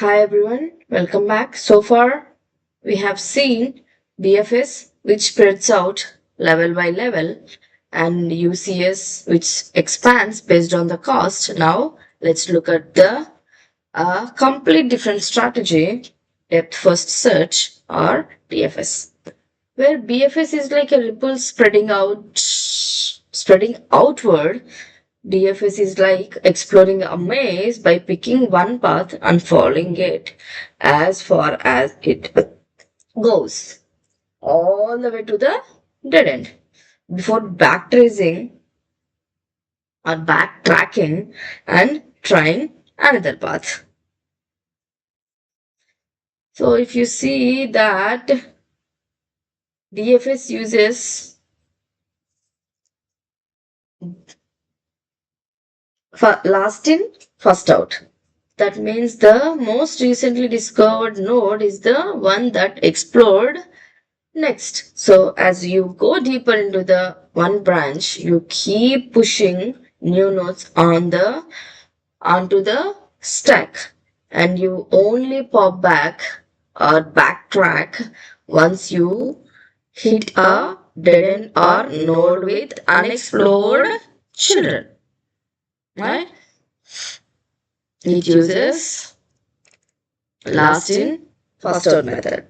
Hi everyone, welcome back. So far, we have seen DFS, which spreads out level by level, and UCS, which expands based on the cost. Now, let's look at the complete different strategy, depth first search or DFS, where BFS is like a ripple spreading outward. DFS is like exploring a maze by picking one path and following it as far as it goes, all the way to the dead end, before backtracing or backtracking and trying another path. So if you see that DFS uses last in, first out. That means the most recently discovered node is the one that explored next. So as you go deeper into the one branch, you keep pushing new nodes onto the stack, and you only pop back or backtrack once you hit a dead end or node with unexplored children. Right? It uses last in, first out method.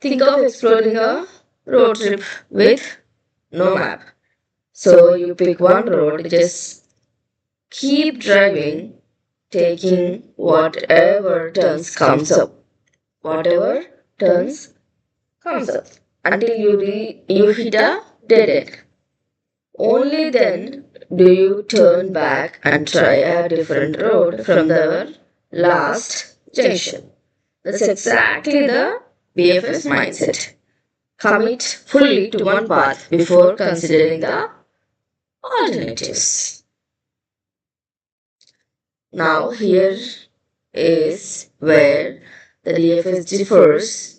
Think of exploring a road trip with no map. So you pick one road, just keep driving, taking whatever turns comes up. Whatever turns comes up until you hit a dead end. Only then do you turn back and try a different road from the last junction. That's exactly the BFS mindset. Commit fully to one path before considering the alternatives. Now, here is where the DFS differs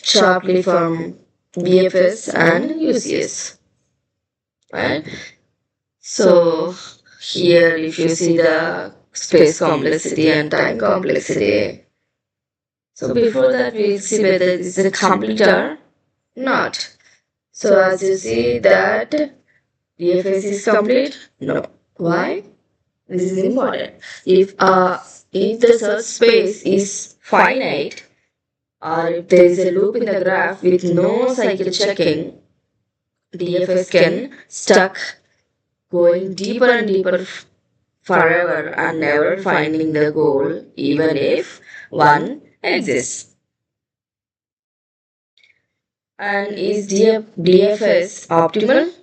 sharply from BFS and UCS. Right? So, here, if you see the space complexity and time complexity, so before that, we'll see whether this is complete or not. So as you see that DFS is complete? No. Why? This is important. If the search space is finite, or if there is a loop in the graph with no cycle checking, DFS can stuck going deeper and deeper forever and never finding the goal, even if one exists. And is DFS optimal?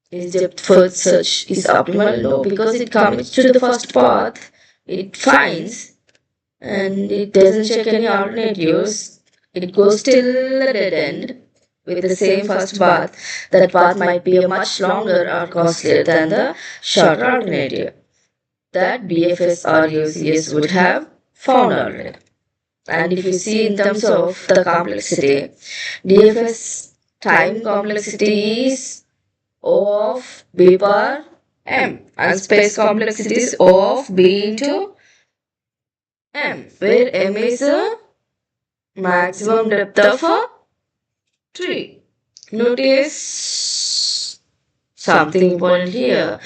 Is depth first search is optimal? No, because it commits to the first path it finds, and it doesn't check any alternatives. It goes till the dead end with the same first path. That path might be a much longer or costlier than the shorter alternative that BFS or UCS would have found already. And if you see in terms of the complexity, DFS time complexity is O of B power M, and space complexity is O of B into M, where M is a maximum depth of a tree. Notice something important here.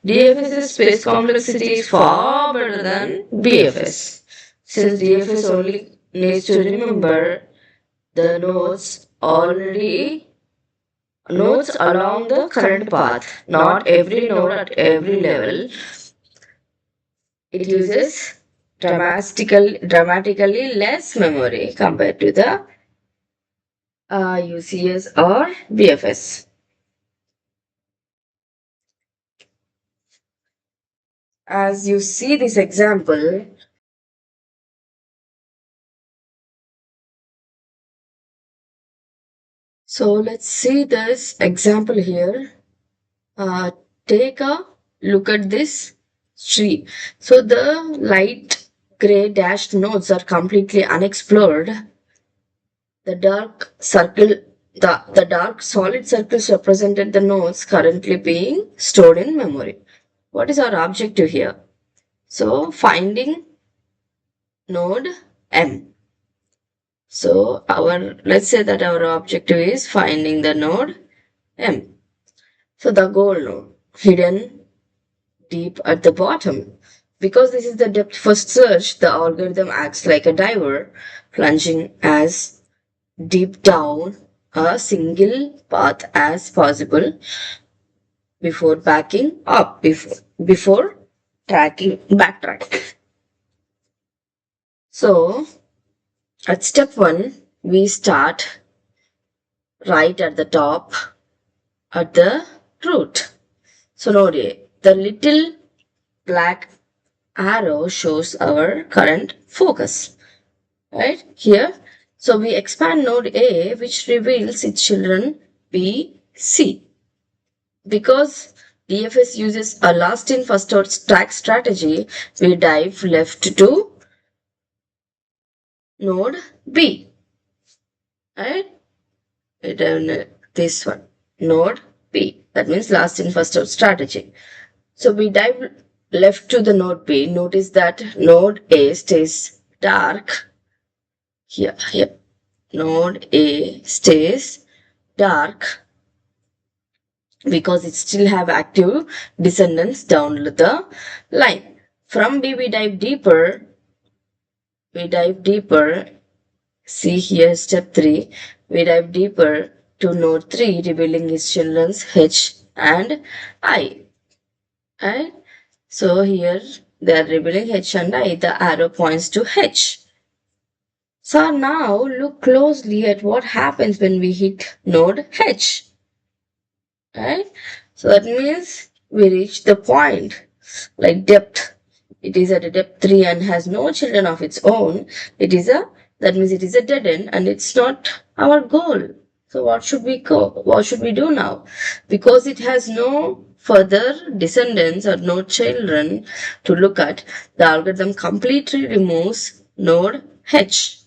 DFS's space complexity is far better than BFS, since DFS only needs to remember the nodes along the current path, not every node at every level. It uses dramatically less memory compared to the UCS or BFS. As you see this example, so let's see this example here. Take a look at this tree. So the light gray dashed nodes are completely unexplored. The dark circle The dark solid circles represented the nodes currently being stored in memory. What is our objective here? So finding node M. So let's say that our objective is finding the node M. So the goal node hidden deep at the bottom. Because this is the depth first search, the algorithm acts like a diver, plunging as deep down a single path as possible before backing up, before backtrack. So at step 1, we start right at the top at the root. So node A, the little black arrow shows our current focus, right here. So we expand node A, which reveals its children B, C. Because DFS uses a last in first out stack strategy, we dive left to node B, right? This one, node B. That means last in first out strategy. So we dive left to the node B. Notice that node A stays dark here. Yep. Node A stays dark because it still have active descendants down the line. From B we dive deeper. See here step 3. We dive deeper to node 3, revealing its children's H and I. Right? So here they are revealing H and I. The arrow points to H. So now look closely at what happens when we hit node H. Right? So that means we reach the point like depth. It is at a depth 3 and has no children of its own. That means it is a dead end and it's not our goal. So what should we do now? Because it has no further descendants or no children to look at, the algorithm completely removes node H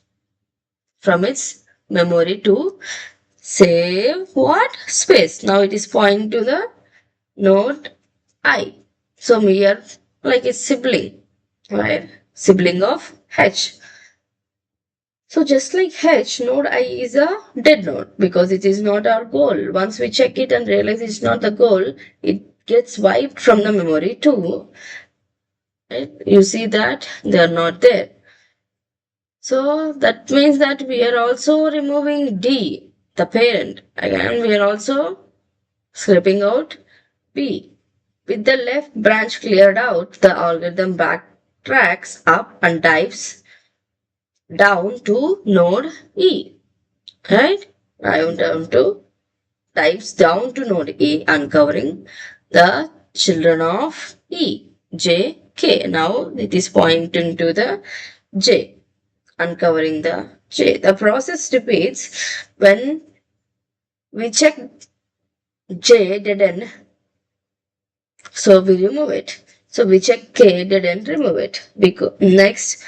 from its memory to save what? Space. Now it is pointing to the node I. So we are like a sibling, right? Sibling of H. So just like H, node I is a dead node because it is not our goal. Once we check it and realize it's not the goal, it gets wiped from the memory too. Right? You see that they are not there. So that means that we are also removing D, the parent. Again, we are also scraping out B. With the left branch cleared out, the algorithm backtracks up and dives down to node E. Right? Dives down to node E, uncovering the children of E, J, K. Now it is pointing to the J. Uncovering the J. The process repeats when we check J dead end, so we remove it. So we check K dead end, remove it. Because next,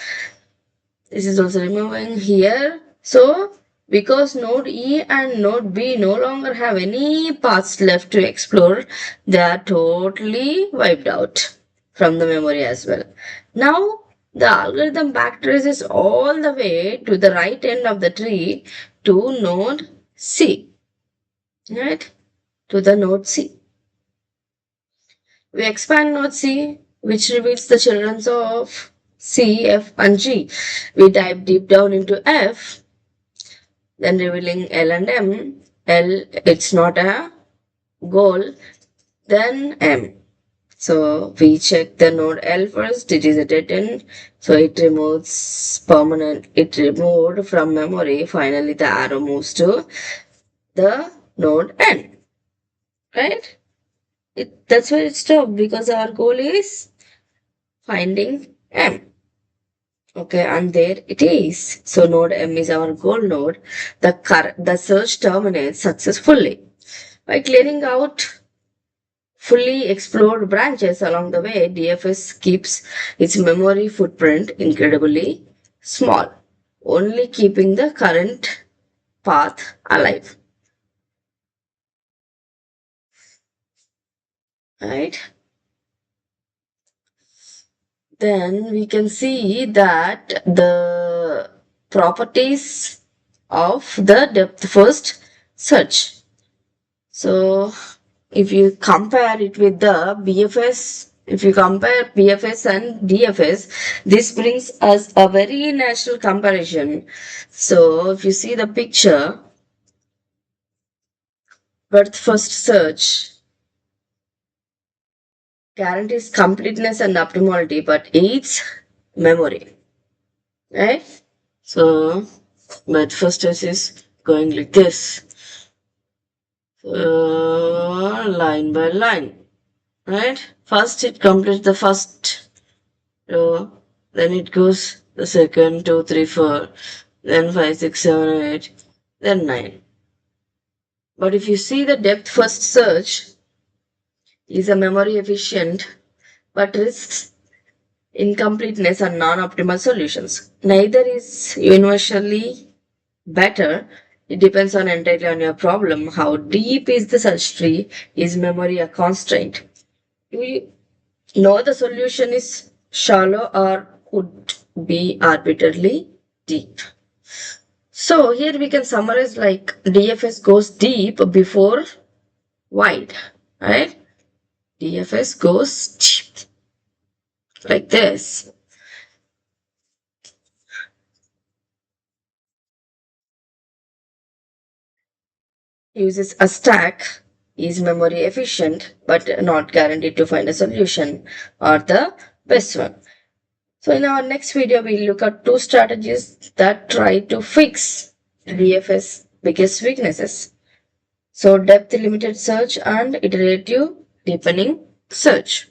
this is also removing here. So because node E and node B no longer have any paths left to explore, they are totally wiped out from the memory as well. Now the algorithm backtraces all the way to the right end of the tree to node C, right? To the node C. We expand node C, which reveals the children of C, F, and G. We dive deep down into F, then revealing L and M. L, it's not a goal, then M. So we check the node L first, it is a dead end, so it removed from memory. Finally the arrow moves to the node N, right? That's where it stopped because our goal is finding M. Okay, and there it is. So node M is our goal node. The search terminates successfully. By clearing out fully explored branches along the way, DFS keeps its memory footprint incredibly small, only keeping the current path alive. right? Then we can see that the properties of the depth first search. So if you compare it with the BFS, if you compare BFS and DFS, this brings us a very natural comparison. So if you see the picture, breadth first search guarantees completeness and optimality, but aids memory, right? So breadth first search is going like this, line by line, right? First it completes the first row, then it goes the second, two, three, four, then five, six, seven, eight, then nine. But if you see the depth first search is a memory efficient but risks incompleteness and non-optimal solutions. Neither is universally better. It depends on entirely on your problem. How deep is the search tree? Is memory a constraint? Do you know the solution is shallow or could be arbitrarily deep? So here we can summarize like DFS goes deep before wide, right? DFS goes deep like this. Uses a stack, is memory efficient but not guaranteed to find a solution or the best one. So in our next video, we'll look at two strategies that try to fix DFS biggest weaknesses. So depth limited search and iterative deepening search.